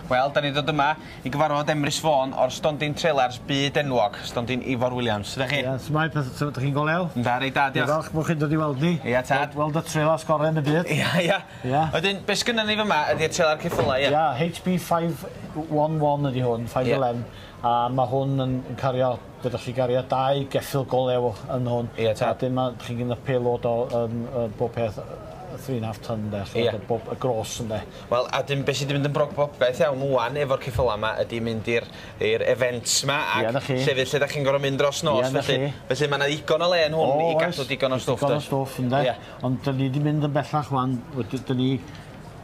Wel, da ni dod yma i gyfarfod Emrys Fawn o'r stondin trailers byd enwog, stondin Ifor Williams. Ydych chi? Ie, smaen peth ydych chi'n go lew? Da, rei da, diolch. Falch bod chi'n dod i weld ni. Ie, tad. Weld y trailers gorau yn y byd. Ia. Wedyn, beth sgynna ni fyma ydy'r trailer ceffylau, ie? Ie, HB 511 ydy hwn, 511. A mae hwn yn cario, dydych chi gario 2 geffyl go lew yn hwn. Ie, tad. A dyn mae chi'n gyda payload o bob peth 3.5 ton de, bob y gros yn de. Wel, a dyn beth sydd wedi mynd yn bobeth iawn mwan efo'r ceffylau yma ydy mynd i'r events yma ac llefydd lle da chi'n gorau mynd dros nos. Felly mae yna digon o le yn hwn i gadw digon o stwff. Digon o stwff yn de. Ond dyn ni wedi mynd yn bellach wan, dyn ni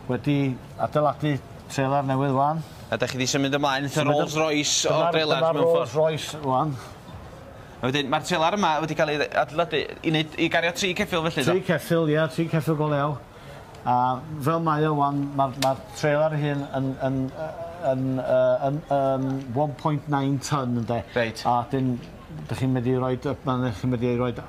wedi adeiladu trailer newydd wan. A da chi wedi symud ymlaen yn Rolls Royce o trailers mewn ffordd. Dyma'r Rolls Royce wan. Wedyn, mae'r trailer yma wedi cael ei adeiladu i gario 3 ceffyl felly? 3 ceffyl, ie, 3 ceffyl go lew. A fel mae o wan, mae'r trailer hyn yn 1.9 ton yn de. Reit. A dyn, ydych chi'n mynd i roed, chi'n mynd i roed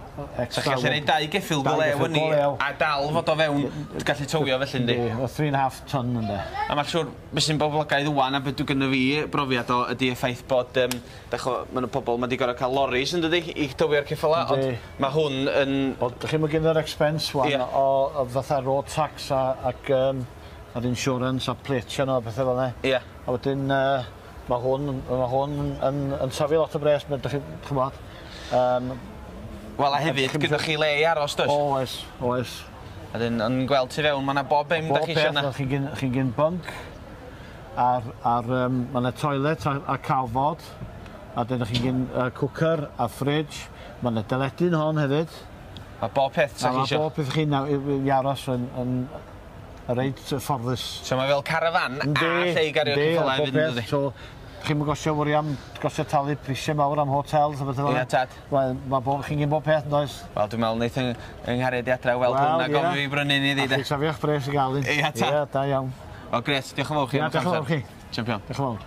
extra... So chi'n gallu gwneud 2 geffyl go lew yn ni, a dal fod o fewn gallu tywio felly yndi? O 3.5 ton yn de. A mae'n siŵr, beth sy'n boblogaidd wan a beth dwi'n gynnu fi brofiad o ydy y ffaith bod, mae'n pobl, mae'n di gorau cael loris yn dydi i tywio'r ceffyla, ond mae hwn yn... Ydych chi'n mynd yr expense wan o fatha road tax ac yr insurance a plate o bethau fel yna. Ie. A wedyn... Mae hwn yn safi lot o bres, ydych chi'n chymod. Wel, a hefyd, gyda chi le i aros, does? Oes. A dyn, yn gweld ti fewn, mae yna bob bim da chi eisiau yna? Bob beth, chi'n gyn bunk, mae yna toilet a cawfod, a dyn chi'n gyn cwcer a fridge, mae yna deledyn hon hefyd. A bob peth sa chi eisiau? A bob peth chi'n i aros yn reit fforddus. So mae fel carafan a lle i gario ceffylau fynd yn dydi? Chi'n mynd gosio wri am talu prisiau mawr am hotels a bethau fel. Ie, tad. Chi'n gyn bob peth, does? Wel, dwi'n meddwl wneud yng Nghariad i adra weld hwn a gofio fi brynu ni ddi, de. A chi safiach bres i gael un. Ie, tad. Ie, da iawn. Wel, gret, diolch yn fawr chi. Diolch yn fawr chi. Champion. Diolch yn fawr.